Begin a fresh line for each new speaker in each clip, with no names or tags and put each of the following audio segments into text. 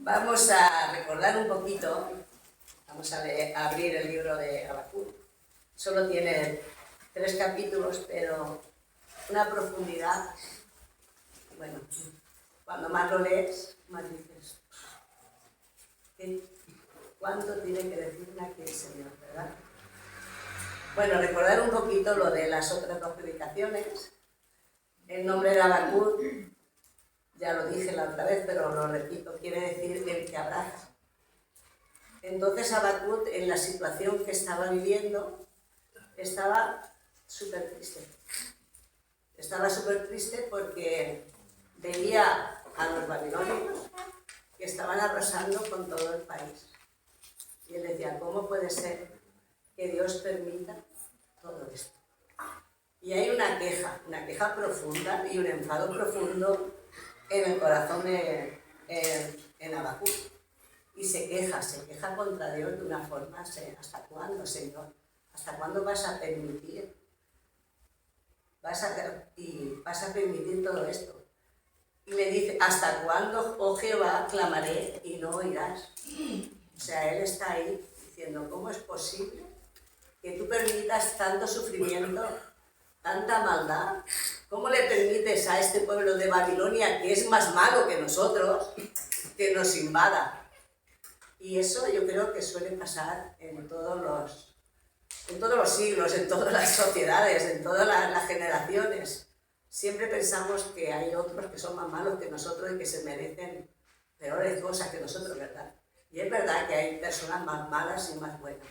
Vamos a recordar un poquito, vamos a abrir el libro de Habacuc. Solo tiene 3 capítulos, pero una profundidad. Bueno, cuando más lo lees, más dices, ¿cuánto tiene que decirme aquí el Señor, verdad? Bueno, recordar un poquito lo de las otras 2 predicaciones. El nombre de Habacuc, ya lo dije la otra vez, pero lo repito, quiere decir el que abraza. Entonces Habacuc, en la situación que estaba viviendo, estaba súper triste. Estaba súper triste porque veía a los babilonios que estaban arrasando con todo el país. Y él decía, ¿cómo puede ser que Dios permita todo esto? Y hay una queja profunda y un enfado profundo en el corazón en Habacuc. Y se queja contra Dios de una forma, ¿hasta cuándo, Señor? ¿Hasta cuándo vas a permitir? ¿Vas a permitir todo esto? Y le dice, ¿hasta cuándo, oh Jehová, clamaré y no oirás? O sea, él está ahí diciendo, ¿cómo es posible que tú permitas tanto sufrimiento, tanta maldad? ¿Cómo le permites a este pueblo de Babilonia, que es más malo que nosotros, que nos invada? Y eso yo creo que suele pasar en todos los siglos, en todas las sociedades, en todas las generaciones. Siempre pensamos que hay otros que son más malos que nosotros y que se merecen peores cosas que nosotros, ¿verdad? Y es verdad que hay personas más malas y más buenas.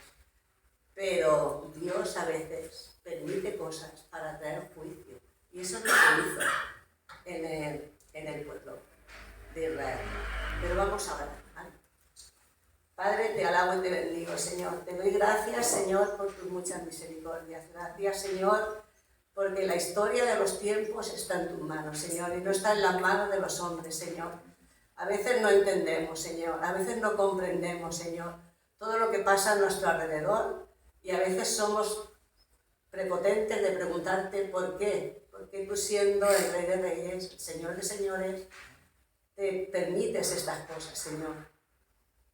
Pero Dios a veces permite cosas para traer juicio. Y eso es lo que hizo en el pueblo de Israel. Pero vamos a ver. Padre, te alabo y te bendigo, Señor. Te doy gracias, Señor, por tus muchas misericordias. Gracias, Señor, porque la historia de los tiempos está en tus manos, Señor, y no está en las manos de los hombres, Señor. A veces no entendemos, Señor, a veces no comprendemos, Señor, todo lo que pasa a nuestro alrededor, y a veces somos prepotentes de preguntarte por qué. Porque tú, siendo el Rey de Reyes, el Señor de Señores, te permites estas cosas, Señor.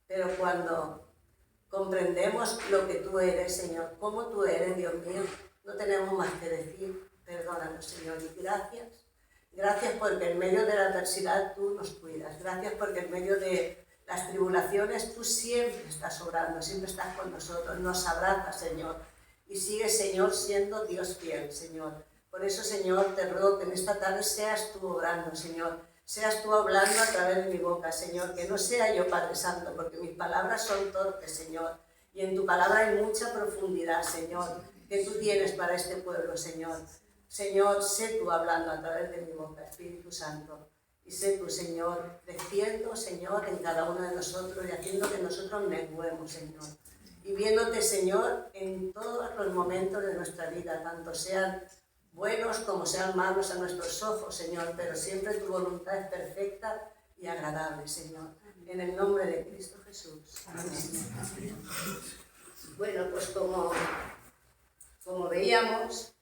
Pero cuando comprendemos lo que tú eres, Señor, cómo tú eres, Dios mío, no tenemos más que decir, perdónanos, Señor, y gracias. Gracias porque en medio de la adversidad tú nos cuidas. Gracias porque en medio de las tribulaciones tú siempre estás obrando, siempre estás con nosotros, nos abrazas, Señor. Y sigues, Señor, siendo Dios fiel, Señor. Por eso, Señor, te ruego que en esta tarde seas tú obrando, Señor. Seas tú hablando a través de mi boca, Señor, que no sea yo, Padre Santo, porque mis palabras son torpes, Señor, y en tu palabra hay mucha profundidad, Señor, que tú tienes para este pueblo, Señor. Señor, sé tú hablando a través de mi boca, Espíritu Santo, y sé tú, Señor, creciendo, Señor, en cada uno de nosotros y haciendo que nosotros menguemos, Señor, y viéndote, Señor, en todos los momentos de nuestra vida, tanto sean buenos como sean malos a nuestros ojos, Señor, pero siempre tu voluntad es perfecta y agradable, Señor. En el nombre de Cristo Jesús. Amén. Bueno, pues como veíamos,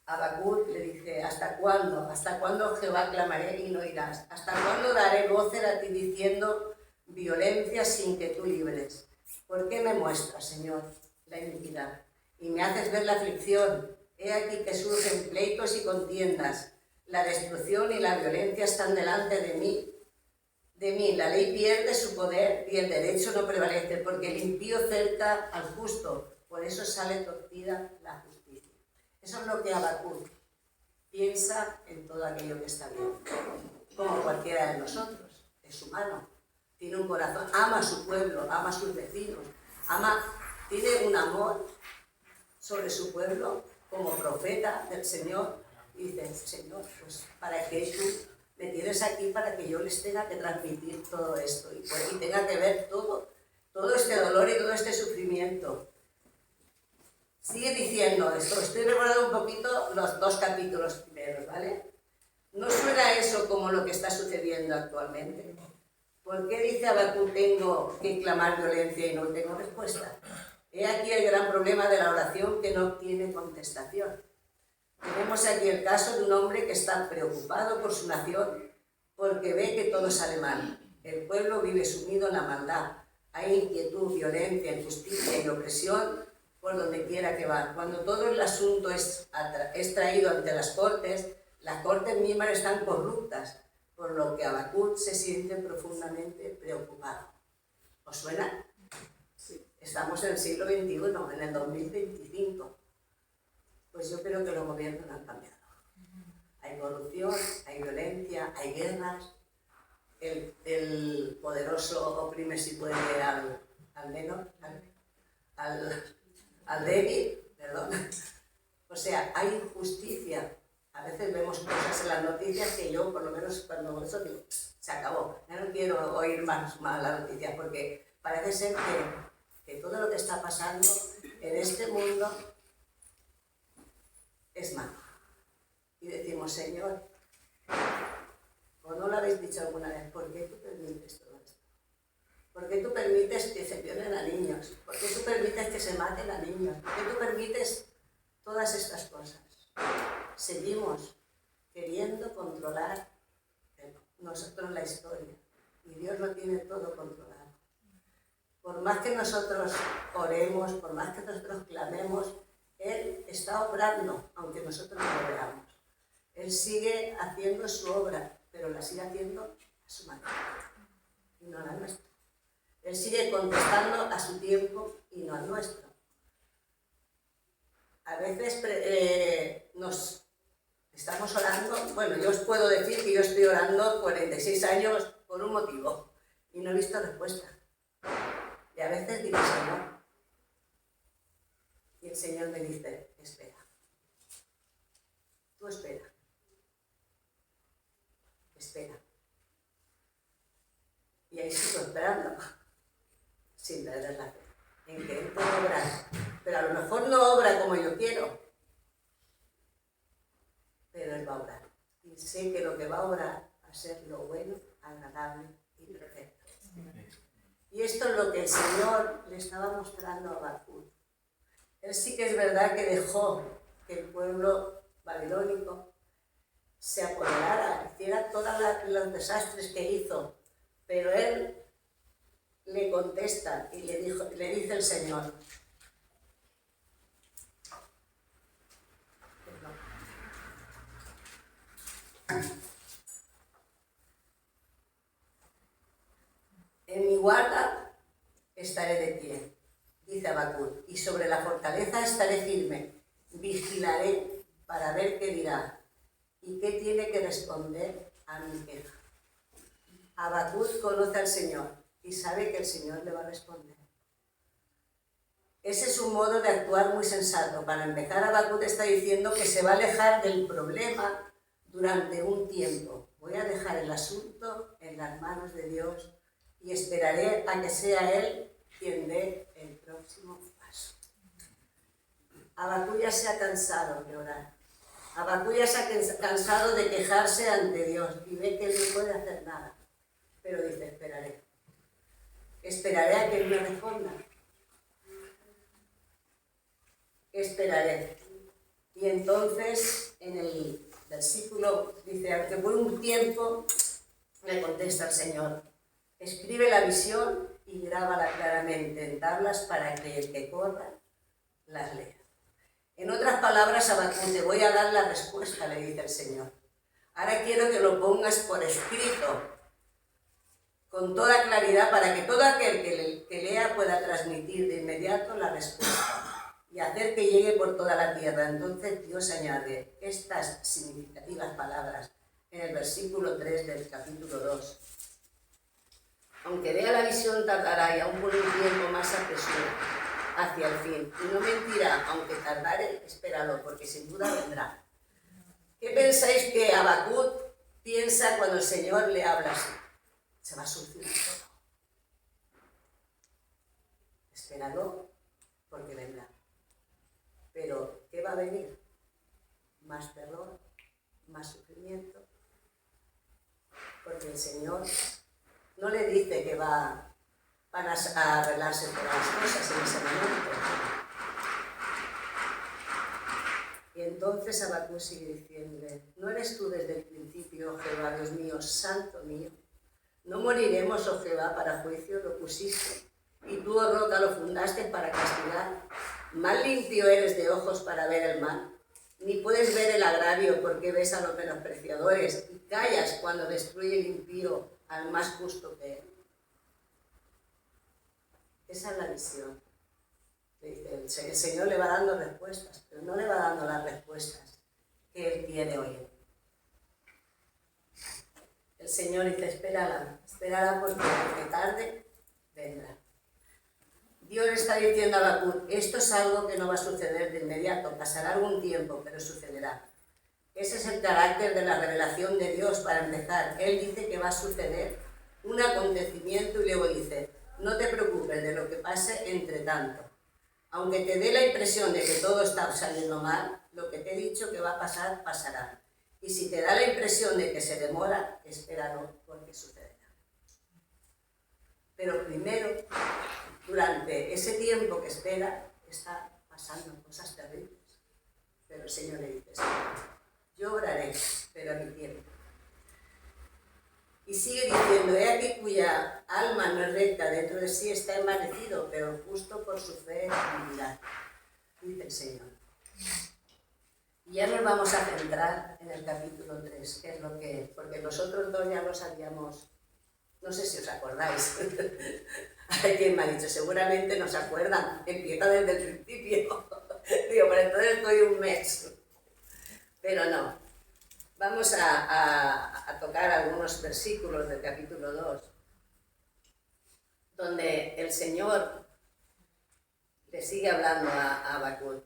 Habacuc le dice, ¿hasta cuándo? ¿Hasta cuándo, Jehová, clamaré y no oirás? ¿Hasta cuándo daré voces a ti diciendo violencia sin que tú libres? ¿Por qué me muestras, Señor, la iniquidad y me haces ver la aflicción? He aquí que surgen pleitos y contiendas, la destrucción y la violencia están delante de mí. La ley pierde su poder y el derecho no prevalece, porque el impío cerca al justo, por eso sale torcida la justicia. Eso es lo que Habacuc piensa en todo aquello que está bien, como cualquiera de nosotros, es humano, tiene un corazón, ama a su pueblo, ama a sus vecinos, tiene un amor sobre su pueblo, como profeta del Señor, y dice, Señor, pues para que tú me tienes aquí, para que yo les tenga que transmitir todo esto, y tenga que ver todo este dolor y todo este sufrimiento. Sigue diciendo esto, estoy recordando un poquito los 2 capítulos primeros, ¿vale? ¿No suena eso como lo que está sucediendo actualmente? ¿Por qué dice Habacuc, tengo que clamar violencia y no tengo respuesta? He aquí el gran problema de la oración que no tiene contestación. Tenemos aquí el caso de un hombre que está preocupado por su nación porque ve que todo sale mal. El pueblo vive sumido en la maldad. Hay inquietud, violencia, injusticia y opresión por donde quiera que va. Cuando todo el asunto es traído ante las cortes mismas están corruptas, por lo que Habacuc se siente profundamente preocupado. ¿Os suena? Sí. Estamos en el siglo XXI, en el 2025. Pues yo creo que los gobiernos no han cambiado. Hay corrupción, hay violencia, hay guerras. El poderoso oprime si puede al menor, al débil, perdón. O sea, hay injusticia. A veces vemos cosas en las noticias que yo, por lo menos cuando eso digo, se acabó. Ya no quiero oír más las noticias porque parece ser que todo lo que está pasando en este mundo es malo. Y decimos, Señor, ¿o no lo habéis dicho alguna vez? ¿Por qué tú permites todo esto? ¿Por qué tú permites que se violen a niños? ¿Por qué tú permites que se maten a niños? ¿Por qué tú permites todas estas cosas? Seguimos queriendo controlar nosotros la historia. Y Dios lo tiene todo controlado. Por más que nosotros oremos, por más que nosotros clamemos, Él está obrando, aunque nosotros no lo veamos. Él sigue haciendo su obra, pero la sigue haciendo a su manera y no a la nuestra. Él sigue contestando a su tiempo y no al nuestro. A veces nos estamos orando, bueno, yo os puedo decir que yo estoy orando 46 años por un motivo y no he visto respuesta. Y a veces digo, Señor, y el Señor me dice, espera. Tú espera. Espera. Y ahí sigo esperando, sin perder la fe, en que Él puede obrar. Pero a lo mejor no obra como yo quiero, pero Él va a obrar. Y sé que lo que va a obrar va a ser lo bueno, agradable y perfecto. Y esto es lo que el Señor le estaba mostrando a Habacuc. Él sí que es verdad que dejó que el pueblo babilónico se apoderara, hiciera todos los desastres que hizo, pero él le contesta y le dice el Señor, en mi guarda estaré de pie, dice Habacuc, y sobre la fortaleza estaré firme, vigilaré para ver qué dirá y qué tiene que responder a mi queja. Habacuc conoce al Señor y sabe que el Señor le va a responder. Ese es un modo de actuar muy sensato. Para empezar, Habacuc está diciendo que se va a alejar del problema durante un tiempo. Voy a dejar el asunto en las manos de Dios y esperaré a que sea Él quien dé el próximo paso. Habacuc ya se ha cansado de orar. Habacuc ya se ha cansado de quejarse ante Dios y ve que Él no puede hacer nada. Pero dice, esperaré. Esperaré a que Él me responda. Esperaré. Y entonces, en el versículo, dice, aunque por un tiempo, le contesta el Señor, escribe la visión y grábala claramente en tablas para que el que corra las lea. En otras palabras, Habacuc, te voy a dar la respuesta, le dice el Señor. Ahora quiero que lo pongas por escrito, con toda claridad, para que todo aquel que lea pueda transmitir de inmediato la respuesta y hacer que llegue por toda la tierra. Entonces Dios añade estas significativas palabras en el versículo 3 del capítulo 2. Aunque vea la visión tardará y aún por un tiempo más apresura hacia el fin. Y no mentirá, aunque tardare, espéralo, porque sin duda vendrá. ¿Qué pensáis que Habacuc piensa cuando el Señor le habla así? Se va a solucionar todo. Espéralo, porque vendrá. Pero, ¿qué va a venir? Más terror, más sufrimiento. Porque el Señor no le dice que van a arreglarse todas las cosas en ese momento. Y entonces Habacuc sigue diciéndole, ¿no eres tú desde el principio, Jehová Dios mío, santo mío? No moriremos, oh Jehová, para juicio lo pusiste, y tú, oh roca, lo fundaste para castigar. Más limpio eres de ojos para ver el mal, ni puedes ver el agravio porque ves a los menospreciadores y callas cuando destruye el impío al más justo que él. Esa es la visión. El Señor le va dando respuestas, pero no le va dando las respuestas que Él tiene hoy. El Señor dice, espérala porque tarde vendrá. Dios le está diciendo a Habacuc, esto es algo que no va a suceder de inmediato, pasará algún tiempo, pero sucederá. Ese es el carácter de la revelación de Dios para empezar. Él dice que va a suceder un acontecimiento y luego dice, no te preocupes de lo que pase entre tanto. Aunque te dé la impresión de que todo está saliendo mal, lo que te he dicho que va a pasar, pasará. Y si te da la impresión de que se demora, espéralo porque sucederá. Pero primero, durante ese tiempo que espera, está pasando cosas terribles. Pero el Señor le dice, yo obraré, pero a mi tiempo. Y sigue diciendo, he aquí cuya alma no es recta, dentro de sí está envanecido, pero justo por su fe vivirá, dice el Señor. Y ya nos vamos a centrar en el capítulo 3, que es lo que, porque nosotros dos ya lo sabíamos, no sé si os acordáis. Hay quien me ha dicho, seguramente no se acuerdan, empieza desde el principio. Digo, pero entonces estoy un mes. Pero no. Vamos a tocar algunos versículos del capítulo 2, donde el Señor le sigue hablando a Habacuc.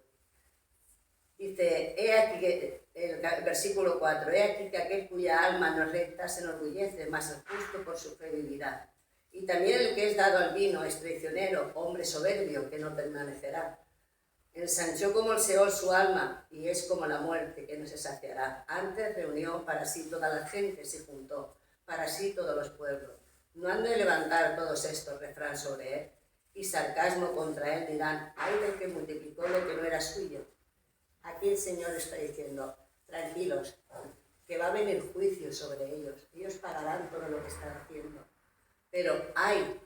Dice, he aquí, el versículo 4, he aquí que aquel cuya alma no es recta se enorgullece, mas el justo por su fe vivirá. Y también el que es dado al vino es traicionero, hombre soberbio, que no permanecerá. Ensanchó como el Seol su alma, y es como la muerte, que no se saciará. Antes reunió para sí toda la gente, se juntó, para sí todos los pueblos. No han de levantar todos estos refrán sobre él, y sarcasmo contra él dirán, ay del que multiplicó lo que no era suyo. Aquí el Señor está diciendo, tranquilos, que va a venir juicio sobre ellos. Ellos pagarán todo lo que están haciendo. Pero hay,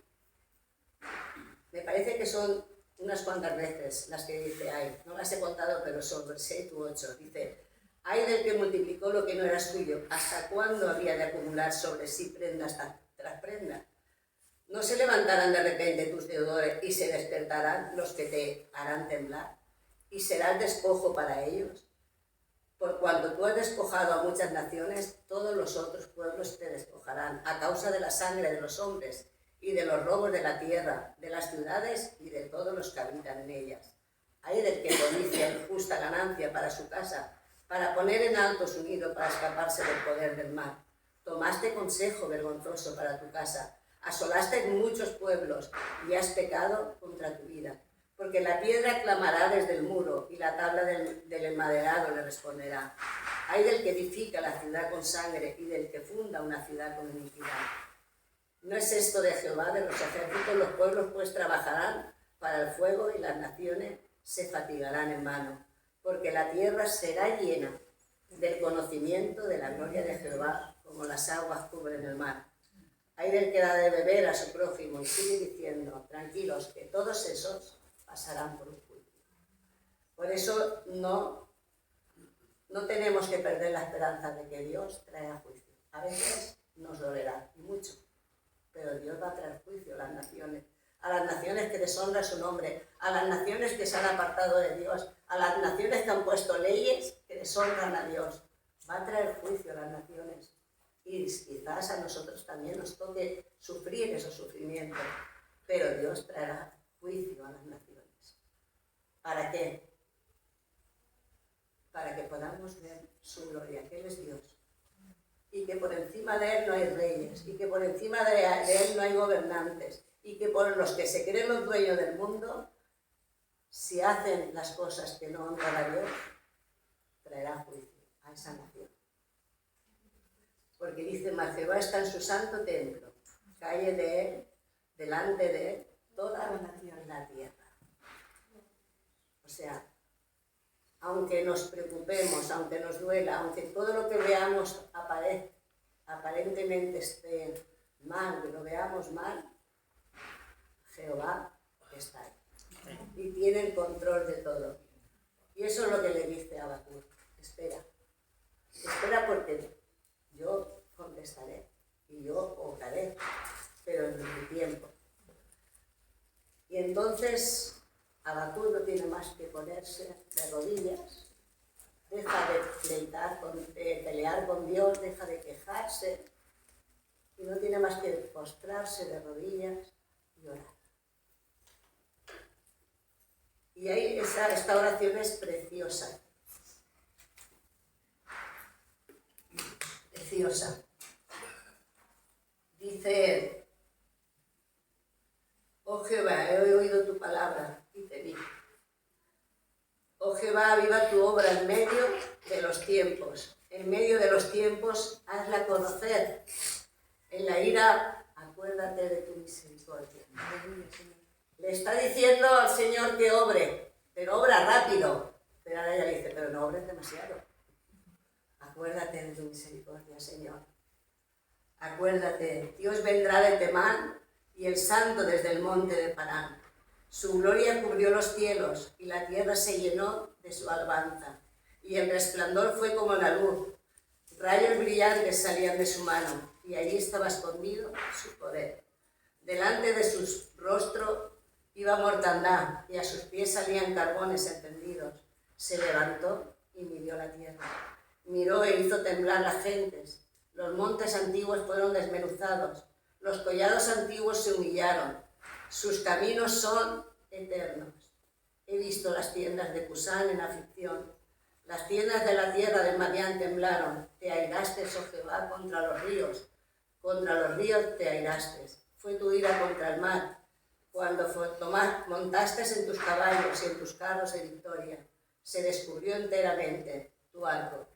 me parece que son unas cuantas veces las que dice hay, no las he contado, pero son 6 u 8. Dice, ay del que multiplicó lo que no era suyo, ¿hasta cuándo había de acumular sobre sí prenda tras prenda? No se levantarán de repente tus deudores y se despertarán los que te harán temblar, y serás despojo para ellos. Por cuanto tú has despojado a muchas naciones, todos los otros pueblos te despojarán, a causa de la sangre de los hombres y de los robos de la tierra, de las ciudades y de todos los que habitan en ellas. Hay del que codicia justa ganancia para su casa, para poner en alto su nido, para escaparse del poder del mal. Tomaste consejo vergonzoso para tu casa, asolaste muchos pueblos y has pecado contra tu vida. Porque la piedra clamará desde el muro y la tabla del enmaderado le responderá. Hay del que edifica la ciudad con sangre y del que funda una ciudad con iniquidad. ¿No es esto de Jehová, de los ejércitos? Los pueblos pues trabajarán para el fuego y las naciones se fatigarán en vano. Porque la tierra será llena del conocimiento de la gloria de Jehová, como las aguas cubren el mar. Hay del que da de beber a su prójimo y sigue diciendo, tranquilos, que todos esos pasarán por un juicio. Por eso no tenemos que perder la esperanza de que Dios traerá juicio. A veces nos dolerá, y mucho, pero Dios va a traer juicio a las naciones que deshonran su nombre, a las naciones que se han apartado de Dios, a las naciones que han puesto leyes que deshonran a Dios. Va a traer juicio a las naciones. Y quizás a nosotros también nos toque sufrir esos sufrimientos, pero Dios traerá juicio a las naciones. ¿Para qué? Para que podamos ver su gloria, que Él es Dios. Y que por encima de Él no hay reyes, y que por encima de Él no hay gobernantes, y que por los que se creen los dueños del mundo, si hacen las cosas que no honran a Dios, traerá juicio a esa nación. Porque dice, mas Jehová está en su santo templo, calle de Él, delante de Él, toda la nación en la tierra. O sea, aunque nos preocupemos, aunque nos duela, aunque todo lo que veamos aparentemente esté mal, mal, que lo veamos mal, Jehová está ahí. Y tiene el control de todo. Y eso es lo que le dice a Habacuc. Espera. Espera porque yo contestaré y yo obraré, pero en mi tiempo. Y entonces Habacuc no tiene más que ponerse de rodillas, deja de pelear con Dios, deja de quejarse y no tiene más que postrarse de rodillas y orar. Y ahí esta oración es preciosa. Preciosa. Dice, oh Jehová, he oído tu palabra y te vi. Oh Jehová, aviva tu obra en medio de los tiempos. En medio de los tiempos, hazla conocer. En la ira, acuérdate de tu misericordia. Le está diciendo al Señor que obre, pero obra rápido. Pero ahora ella le dice, pero no obres demasiado. Acuérdate de tu misericordia, Señor. Acuérdate, Dios vendrá de Temán y el Santo desde el monte de Parán. Su gloria cubrió los cielos y la tierra se llenó de su alabanza. Y el resplandor fue como la luz. Rayos brillantes salían de su mano y allí estaba escondido su poder. Delante de su rostro iba mortandad y a sus pies salían carbones encendidos. Se levantó y midió la tierra. Miró e hizo temblar las gentes. Los montes antiguos fueron desmenuzados. Los collados antiguos se humillaron. Sus caminos son eternos. He visto las tiendas de Cusán en aflicción. Las tiendas de la tierra de Madián temblaron. Te airaste, oh Jehová, contra los ríos. Contra los ríos te airaste. Fue tu ira contra el mar. Cuando montaste en tus caballos y en tus carros de victoria, se descubrió enteramente tu arco.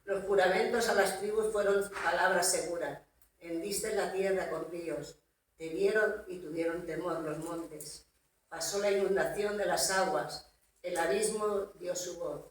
Los juramentos a las tribus fueron palabras seguras. Hendiste la tierra con ríos. Te vieron y tuvieron temor los montes. Pasó la inundación de las aguas. El abismo dio su voz.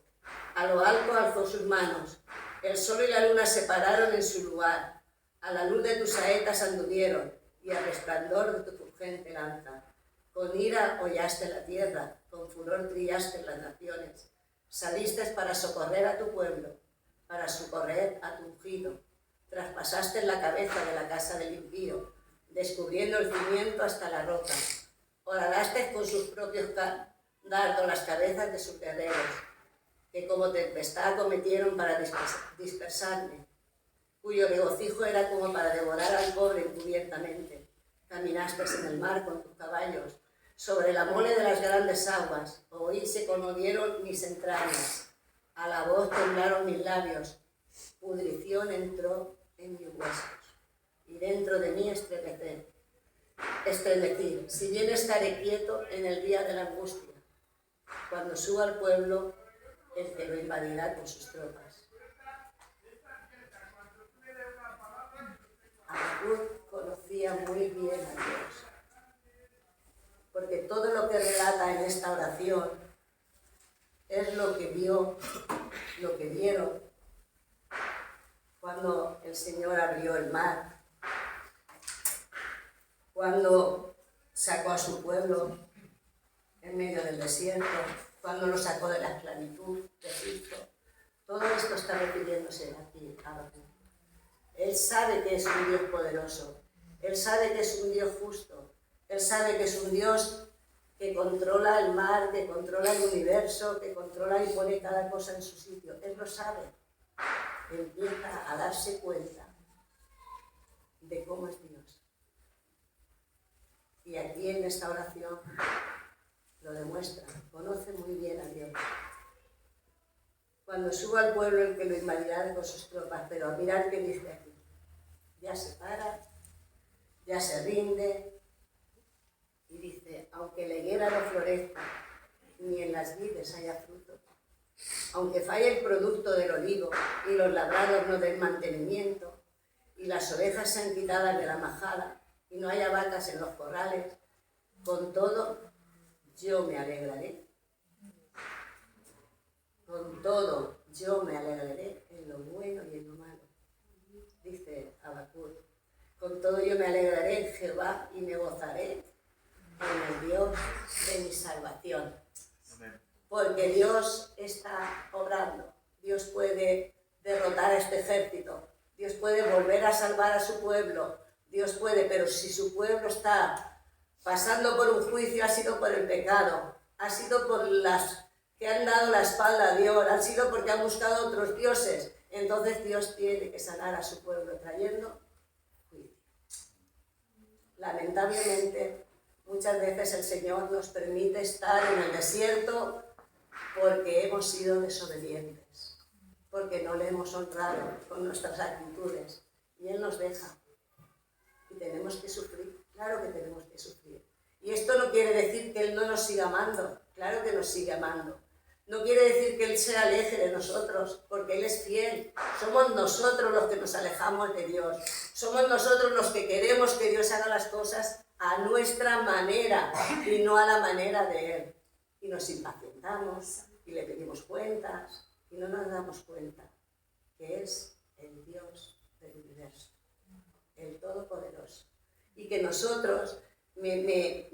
A lo alto alzó sus manos. El sol y la luna se pararon en su lugar. A la luz de tus saetas anduvieron y al resplandor de tu fulgente lanza. Con ira hollaste la tierra, con furor trillaste las naciones. Saliste para socorrer a tu pueblo, para socorrer a tu ungido. Traspasaste la cabeza de la casa del impío, descubriendo el cimiento hasta la roca. Horadaste con sus propios dardos las cabezas de sus guerreros, que como tempestad acometieron para dispersarme, cuyo regocijo era como para devorar al pobre encubiertamente. Caminaste en el mar con tus caballos, sobre la mole de las grandes aguas. Oí se conmovieron mis entrañas, a la voz temblaron mis labios, pudrición entró en mis huesos, y dentro de mí estremecí. Si bien estaré quieto en el día de la angustia, cuando suba al pueblo, el que lo invadirá con sus tropas. Habacuc conocía muy bien a Dios, porque todo lo que relata en esta oración es lo que vio, lo que vieron cuando el Señor abrió el mar, cuando sacó a su pueblo en medio del desierto, cuando lo sacó de la esclavitud de Egipto. Todo esto está refiriéndose aquí a Habacuc. Él sabe que es un Dios poderoso, Él sabe que es un Dios justo, Él sabe que es un Dios que controla el mar, que controla el universo, que controla y pone cada cosa en su sitio. Él lo sabe. Empieza a darse cuenta de cómo es Dios. Y aquí en esta oración lo demuestra, conoce muy bien a Dios. Cuando suba al pueblo el que lo invadirá con sus tropas, pero mirad qué dice aquí. Ya se para, ya se rinde y dice, aunque la higuera no florezca, ni en las vides haya fruto, aunque falle el producto del olivo y los labrados no den mantenimiento, y las ovejas sean quitadas de la majada y no haya vacas en los corrales, con todo yo me alegraré. Con todo yo me alegraré en lo bueno y en lo malo, dice Habacuc. Con todo yo me alegraré en Jehová y me gozaré en el Dios de mi salvación. Porque Dios está obrando. Dios puede derrotar a este ejército. Dios puede volver a salvar a su pueblo. Dios puede, pero si su pueblo está pasando por un juicio, ha sido por el pecado, ha sido por las que han dado la espalda a Dios, ha sido porque han buscado otros dioses. Entonces Dios tiene que sanar a su pueblo trayendo juicio. Lamentablemente, muchas veces el Señor nos permite estar en el desierto porque hemos sido desobedientes, porque no le hemos honrado con nuestras actitudes. Y Él nos deja. Y tenemos que sufrir. Claro que tenemos que sufrir. Y esto no quiere decir que Él no nos siga amando. Claro que nos sigue amando. No quiere decir que Él se aleje de nosotros, porque Él es fiel. Somos nosotros los que nos alejamos de Dios. Somos nosotros los que queremos que Dios haga las cosas a nuestra manera y no a la manera de Él. Y nos impacientamos y le pedimos cuentas y no nos damos cuenta que es el Dios del universo, el Todopoderoso. Y que nosotros, me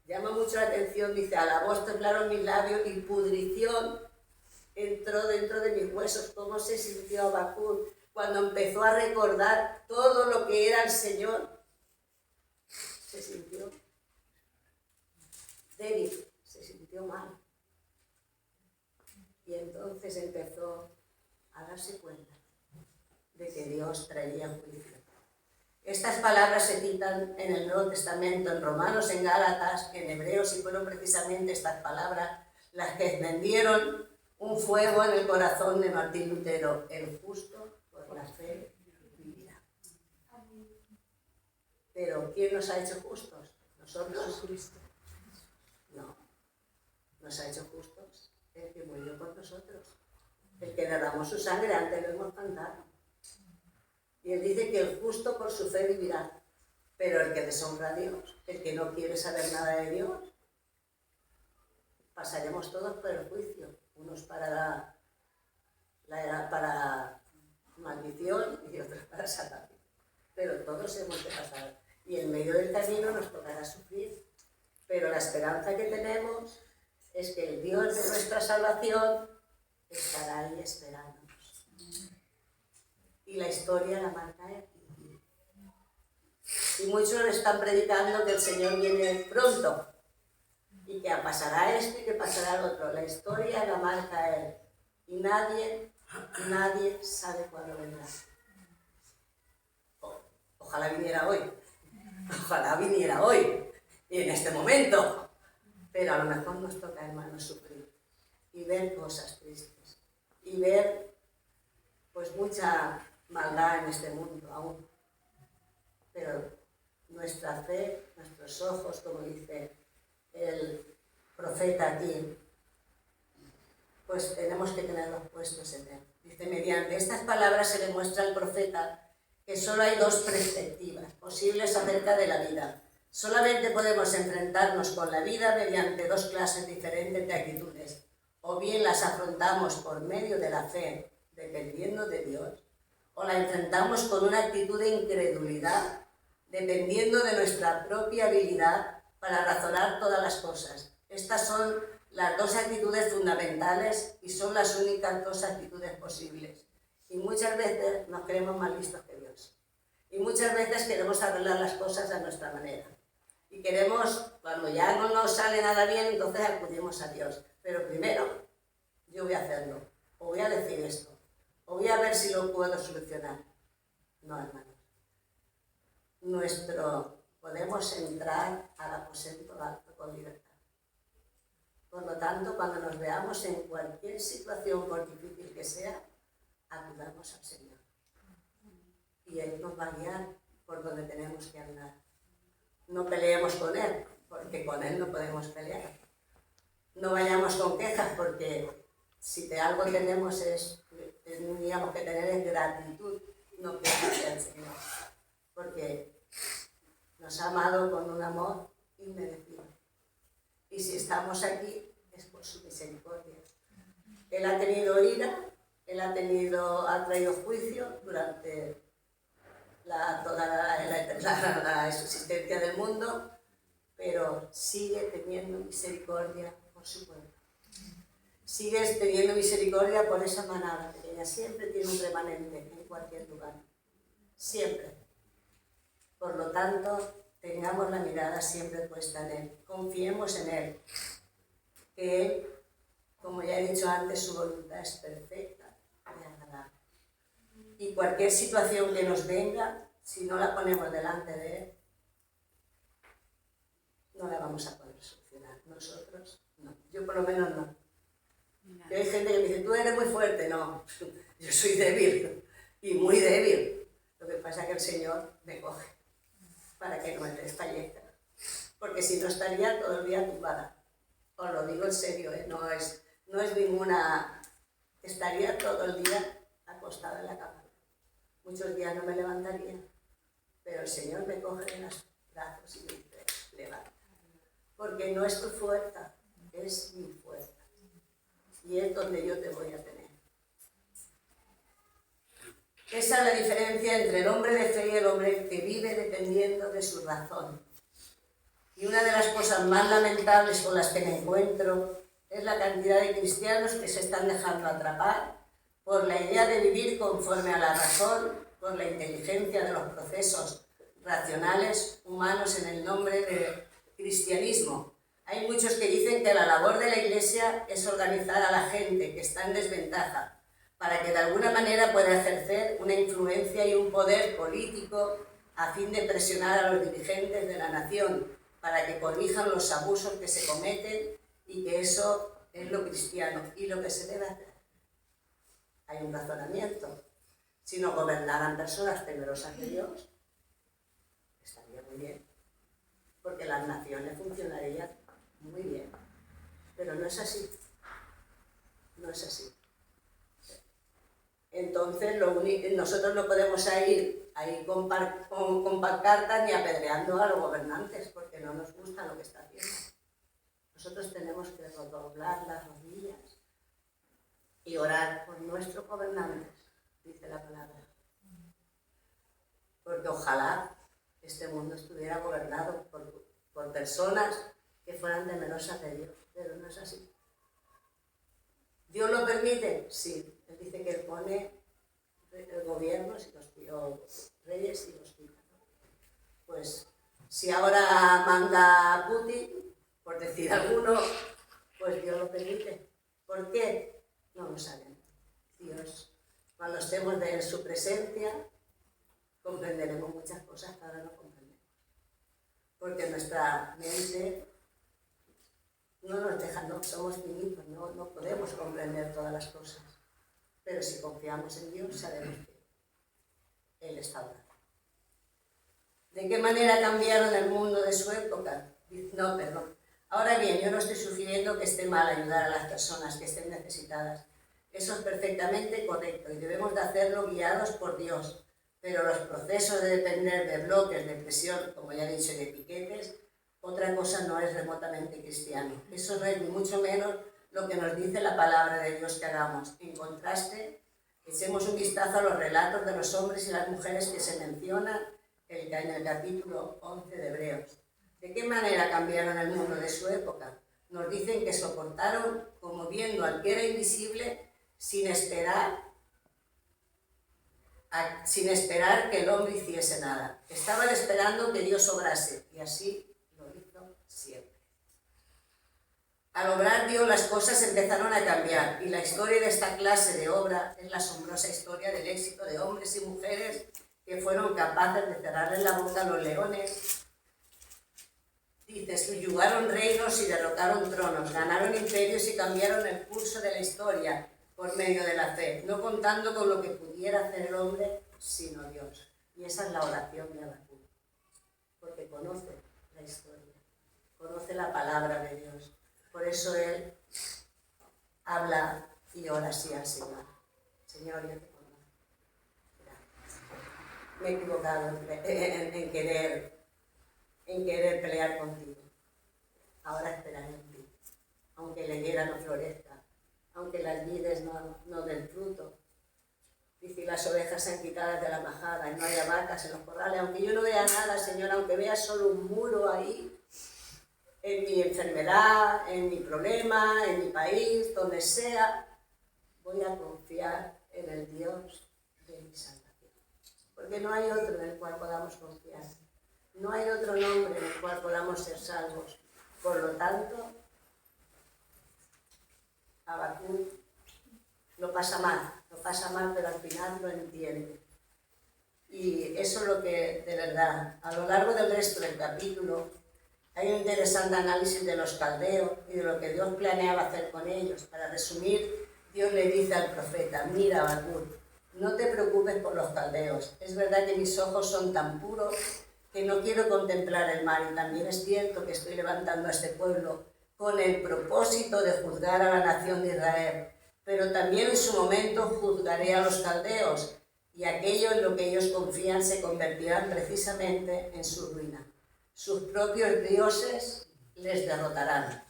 llama mucho la atención, dice, alabó temblaron mis labios y pudrición entró dentro de mis huesos. ¿Cómo se sintió Habacuc cuando empezó a recordar todo lo que era el Señor? Se sintió débil, se sintió mal. Y entonces empezó a darse cuenta de que Dios traía juicio. Estas palabras se citan en el Nuevo Testamento, en Romanos, en Gálatas, en Hebreos, y fueron precisamente estas palabras las que encendieron un fuego en el corazón de Martín Lutero. El justo por la fe vivirá. Pero ¿quién nos ha hecho justos? ¿Nosotros? Jesucristo. No. Nos ha hecho justos el que murió por nosotros. El que derramó su sangre, antes lo hemos cantado. Y Él dice que el justo por su fe vivirá. Pero el que deshonra a Dios, el que no quiere saber nada de Dios, pasaremos todos por el juicio. Unos para para maldición y otros para salvación. Pero todos hemos de pasar. Y en medio del camino nos tocará sufrir. Pero la esperanza que tenemos es que el Dios de nuestra salvación estará ahí esperándonos. Y la historia la marca Él. Y muchos están predicando que el Señor viene pronto y que pasará esto y que pasará lo otro. La historia la marca Él. Y nadie sabe cuándo vendrá. Ojalá viniera hoy. Ojalá viniera hoy. Y en este momento. Pero a lo mejor nos toca, hermanos, sufrir. Y ver cosas tristes. Y ver, pues, mucha maldad en este mundo aún. Pero nuestra fe, nuestros ojos, como dice el profeta aquí, pues tenemos que tenerlos puestos en Él. Dice, mediante estas palabras se le muestra al profeta que solo hay dos perspectivas posibles acerca de la vida. Solamente podemos enfrentarnos con la vida mediante dos clases diferentes de actitudes. O bien las afrontamos por medio de la fe, dependiendo de Dios, o la enfrentamos con una actitud de incredulidad, dependiendo de nuestra propia habilidad para razonar todas las cosas. Estas son las dos actitudes fundamentales y son las únicas dos actitudes posibles. Y muchas veces nos creemos más listos que Dios. Y muchas veces queremos arreglar las cosas a nuestra manera. Y queremos, cuando ya no nos sale nada bien, entonces acudimos a Dios. Pero primero, yo voy a hacerlo, o voy a decir esto, o voy a ver si lo puedo solucionar. No, hermanos. Podemos entrar al aposento alto con libertad. Por lo tanto, cuando nos veamos en cualquier situación, por difícil que sea, acudamos al Señor. Y Él nos va a guiar por donde tenemos que andar. No peleemos con Él, porque con Él no podemos pelear. No vayamos con quejas, porque si de algo tenemos tendríamos que tener gratitud, no quejarse al Señor. Porque nos ha amado con un amor inmerecido. Y si estamos aquí, es por su misericordia. Él ha tenido ira, Él ha traído juicio durante toda la existencia del mundo, pero sigue teniendo misericordia por su pueblo. Sigues teniendo misericordia por esa manada pequeña. Siempre tiene un remanente en cualquier lugar. Siempre. Por lo tanto, tengamos la mirada siempre puesta en Él. Confiemos en Él. Que Él, como ya he dicho antes, su voluntad es perfecta y agradable. Y cualquier situación que nos venga, si no la ponemos delante de Él, no la vamos a poder solucionar. Nosotros, no. Yo por lo menos no. Y hay gente que me dice, tú eres muy fuerte. No, yo soy débil y muy débil. Lo que pasa es que el Señor me coge para que no me desfallezca. Porque si no estaría todo el día tumbada. Os lo digo en serio, no es ninguna... Estaría todo el día acostada en la cama. Muchos días no me levantaría. Pero el Señor me coge en los brazos y me dice, levanta. Porque no es tu fuerza, es mi fuerza. Y es donde yo te voy a tener. Esa es la diferencia entre el hombre de fe y el hombre que vive dependiendo de su razón. Y una de las cosas más lamentables con las que me encuentro es la cantidad de cristianos que se están dejando atrapar por la idea de vivir conforme a la razón, por la inteligencia de los procesos racionales humanos en el nombre del cristianismo. Hay muchos que dicen que la labor de la Iglesia es organizar a la gente que está en desventaja para que de alguna manera pueda ejercer una influencia y un poder político a fin de presionar a los dirigentes de la nación para que corrijan los abusos que se cometen y que eso es lo cristiano y lo que se debe hacer. Hay un razonamiento. Si no gobernaran personas temerosas de Dios, estaría muy bien, porque las naciones funcionarían muy bien, pero no es así. No es así. Entonces, nosotros no podemos ir ahí con pancartas ni apedreando a los gobernantes, porque no nos gusta lo que está haciendo. Nosotros tenemos que doblar las rodillas y orar por nuestros gobernantes, dice la palabra. Porque ojalá este mundo estuviera gobernado por personas que fueran temerosas de Dios, pero no es así. ¿Dios lo permite? Sí. Él dice que él pone el gobierno, los reyes y los quita. Pues si ahora manda Putin, por decir alguno, pues Dios lo permite. ¿Por qué? No lo saben. Dios, cuando estemos en su presencia, comprenderemos muchas cosas que ahora no comprendemos. Porque nuestra mente no nos deja, no somos finitos, no podemos comprender todas las cosas. Pero si confiamos en Dios, sabemos que Él está obrando. ¿De qué manera cambiaron el mundo de su época? No, perdón. Ahora bien, yo no estoy sugiriendo que esté mal ayudar a las personas que estén necesitadas. Eso es perfectamente correcto y debemos de hacerlo guiados por Dios. Pero los procesos de depender de bloques de presión, como ya he dicho, de piquetes, otra cosa no es remotamente cristiano. Eso no es ni mucho menos lo que nos dice la palabra de Dios que hagamos. En contraste, echemos un vistazo a los relatos de los hombres y las mujeres que se mencionan en el capítulo 11 de Hebreos. ¿De qué manera cambiaron el mundo de su época? Nos dicen que soportaron como viendo al que era invisible sin esperar que el hombre hiciese nada. Estaban esperando que Dios obrase y así lo hizo siempre. Al obrar Dios, las cosas empezaron a cambiar y la historia de esta clase de obra es la asombrosa historia del éxito de hombres y mujeres que fueron capaces de cerrarle la boca a los leones. Dice, subyugaron reinos y derrocaron tronos, ganaron imperios y cambiaron el curso de la historia por medio de la fe, no contando con lo que pudiera hacer el hombre, sino Dios. Y esa es la oración de Habacuc, porque conoce la historia, conoce la palabra de Dios. Por eso él habla y ora así al Señor. Señor, yo te conozco. Me he equivocado en querer pelear contigo. Ahora esperaré en ti. Aunque la higuera no florezca, aunque las vides no den fruto, Dice, y las ovejas sean quitadas de la majada y no haya vacas en los corrales. Aunque yo no vea nada, Señor, aunque vea solo un muro ahí, en mi enfermedad, en mi problema, en mi país, donde sea, voy a confiar en el Dios de mi salvación. Porque no hay otro en el cual podamos confiar. No hay otro nombre en el cual podamos ser salvos. Por lo tanto, Habacuc lo pasa mal, pero al final lo entiende. Y eso es lo que, de verdad, a lo largo del resto del capítulo, hay un interesante análisis de los caldeos y de lo que Dios planeaba hacer con ellos. Para resumir, Dios le dice al profeta, mira, Habacuc, no te preocupes por los caldeos. Es verdad que mis ojos son tan puros que no quiero contemplar el mal. Y también es cierto que estoy levantando a este pueblo con el propósito de juzgar a la nación de Israel. Pero también en su momento juzgaré a los caldeos, y aquello en lo que ellos confían se convertirán precisamente en su ruina. Sus propios dioses les derrotarán.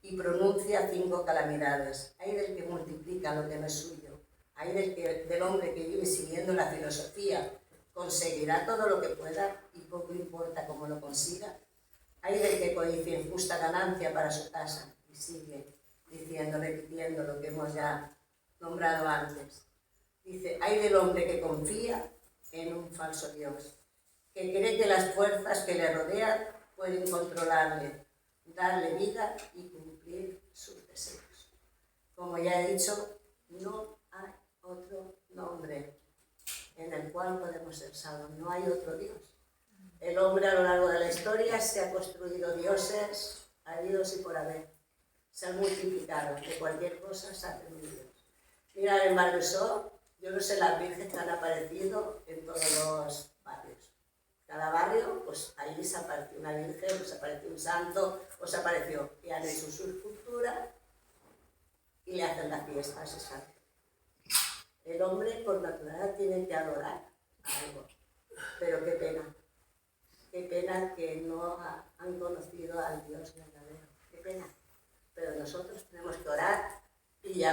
Y pronuncia 5 calamidades. Hay del que multiplica lo que no es suyo. Hay del hombre que vive siguiendo la filosofía. Conseguirá todo lo que pueda y poco importa cómo lo consiga. Hay del que codicia injusta ganancia para su casa. Y sigue diciendo, repitiendo lo que hemos ya nombrado antes. Dice, hay del hombre que confía en un falso Dios, que cree que las fuerzas que le rodean pueden controlarle, darle vida y cumplir sus deseos. Como ya he dicho, no hay otro nombre en el cual podemos ser salvos, no hay otro Dios. El hombre a lo largo de la historia se ha construido dioses habidos y por haber. Se han multiplicado, de cualquier cosa se ha tenido Dios. Mira, en Barbesó, yo no sé las virgen que han aparecido en todos los barrios. Cada barrio, pues ahí se apareció una virgen, pues apareció un santo, pues apareció. Y han hecho su escultura y le hacen la fiesta a ese santo. El hombre, por naturaleza, tiene que adorar a algo. Pero qué pena que no han conocido al Dios verdadero. Qué pena. Pero nosotros tenemos que orar y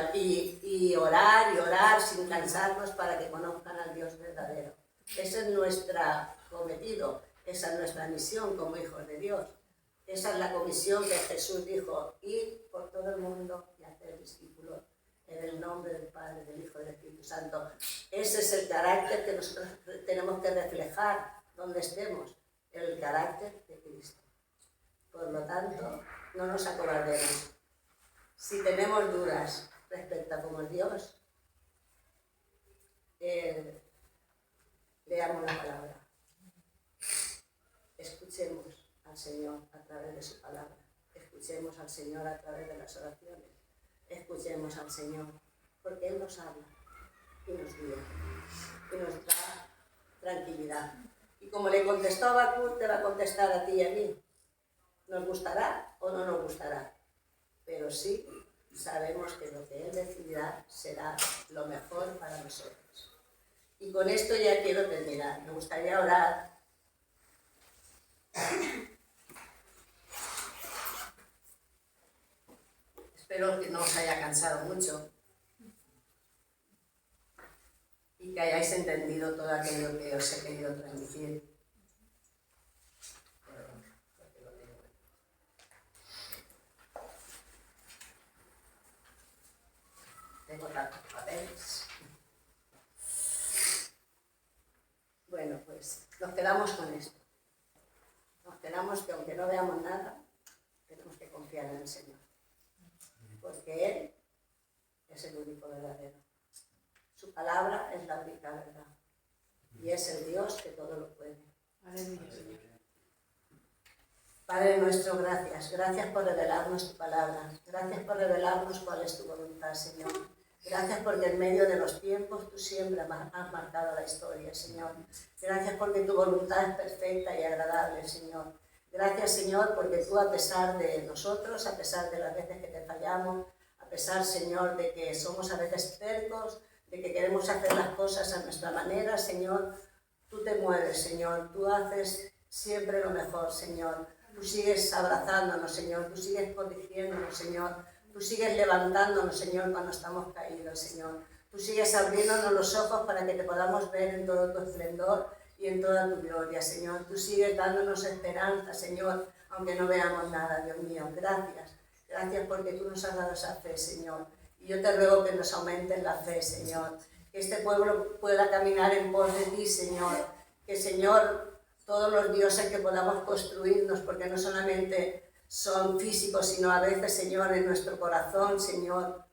orar sin cansarnos para que conozcan al Dios verdadero. Ese es nuestro cometido, esa es nuestra misión como hijos de Dios. Esa es la comisión que Jesús dijo, ir por todo el mundo y hacer discípulos en el nombre del Padre, del Hijo y del Espíritu Santo. Ese es el carácter que nosotros tenemos que reflejar donde estemos, el carácter de Cristo. Por lo tanto, no nos acobardemos. Si tenemos dudas respecto a cómo es Dios, leamos la palabra. Escuchemos al Señor a través de su palabra. Escuchemos al Señor a través de las oraciones. Escuchemos al Señor, porque Él nos habla y nos guía y nos da tranquilidad. Y como le contestó a Habacuc, te va a contestar a ti y a mí. ¿Nos gustará o no nos gustará? Pero sí sabemos que lo que Él decidirá será lo mejor para nosotros. Y con esto ya quiero terminar. Me gustaría orar. Espero que no os haya cansado mucho y que hayáis entendido todo aquello que os he querido transmitir. Tengo tantos papeles. Bueno, pues nos quedamos con esto. Nos quedamos que aunque no veamos nada, tenemos que confiar en el Señor. Porque Él es el único verdadero. Su palabra es la única verdad. Y es el Dios que todo lo puede. Aleluya, Señor. Padre nuestro, gracias. Gracias por revelarnos tu palabra. Gracias por revelarnos cuál es tu voluntad, Señor. Gracias porque en medio de los tiempos tú siempre has marcado la historia, Señor. Gracias porque tu voluntad es perfecta y agradable, Señor. Gracias, Señor, porque tú, a pesar de nosotros, a pesar de las veces que te fallamos, a pesar, Señor, de que somos a veces tercos, de que queremos hacer las cosas a nuestra manera, Señor, tú te mueves, Señor. Tú haces siempre lo mejor, Señor. Tú sigues abrazándonos, Señor. Tú sigues protegiéndonos, Señor. Tú sigues levantándonos, Señor, cuando estamos caídos, Señor. Tú sigues abriéndonos los ojos para que te podamos ver en todo tu esplendor y en toda tu gloria, Señor. Tú sigues dándonos esperanza, Señor, aunque no veamos nada, Dios mío. Gracias. Gracias porque tú nos has dado esa fe, Señor. Y yo te ruego que nos aumentes la fe, Señor. Que este pueblo pueda caminar en pos de ti, Señor. Que, Señor, todos los dioses que podamos construirnos, porque no solamente son físicos, sino a veces, Señor, en nuestro corazón, Señor.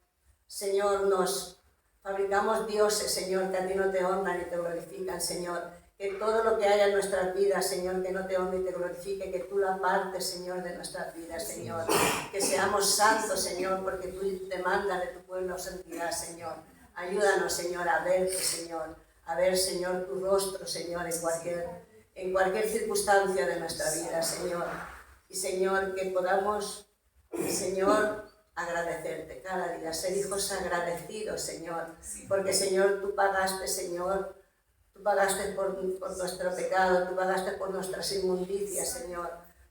Señor, nos fabricamos dioses, Señor, que a ti no te honran y te glorifican, Señor. Que todo lo que haya en nuestras vidas, Señor, que no te honre y te glorifique, que tú lo apartes, Señor, de nuestras vidas, Señor. Que seamos santos, Señor, porque tú demandas de tu pueblo santidad, Señor. Ayúdanos, Señor, a verte, Señor. A ver, Señor, tu rostro, Señor, en cualquier circunstancia de nuestra vida, Señor. Y, Señor, que podamos, Señor, agradecerte cada día, ser hijos agradecidos, Señor. Porque, Señor, tú pagaste, Señor, tú pagaste por nuestro pecado, tú pagaste por nuestras inmundicias, Señor.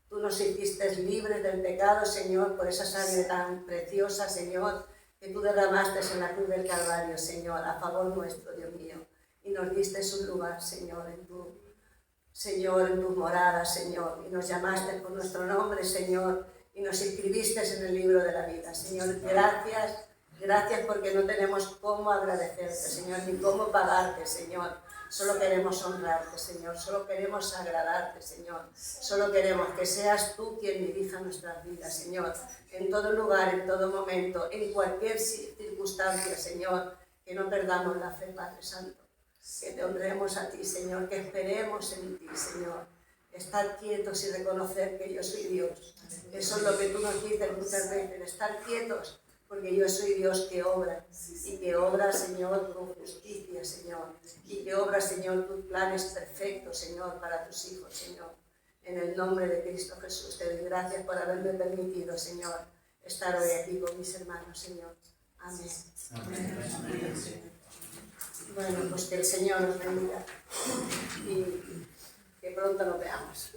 Tú nos hiciste libres del pecado, Señor, por esa sangre tan preciosa, Señor, que tú derramaste en la cruz del Calvario, Señor, a favor nuestro, Dios mío. Y nos diste un lugar, Señor, en tus moradas, Señor. Y nos llamaste por nuestro nombre, Señor, y nos inscribiste en el libro de la vida, Señor. Gracias, gracias porque no tenemos cómo agradecerte, Señor, ni cómo pagarte, Señor. Solo queremos honrarte, Señor. Solo queremos agradarte, Señor. Solo queremos que seas tú quien dirija nuestras vidas, Señor. En todo lugar, en todo momento, en cualquier circunstancia, Señor. Que no perdamos la fe, Padre Santo. Que te honremos a ti, Señor. Que esperemos en ti, Señor. Estar quietos y reconocer que yo soy Dios. Eso es lo que tú nos dices muchas veces. Estar quietos. Porque yo soy Dios que obra, y que obra, Señor, con justicia, Señor, y que obra, Señor, tus planes perfectos, Señor, para tus hijos, Señor. En el nombre de Cristo Jesús, te doy gracias por haberme permitido, Señor, estar hoy aquí con mis hermanos, Señor. Amén. Amén. Bueno, pues que el Señor nos bendiga y que pronto nos veamos.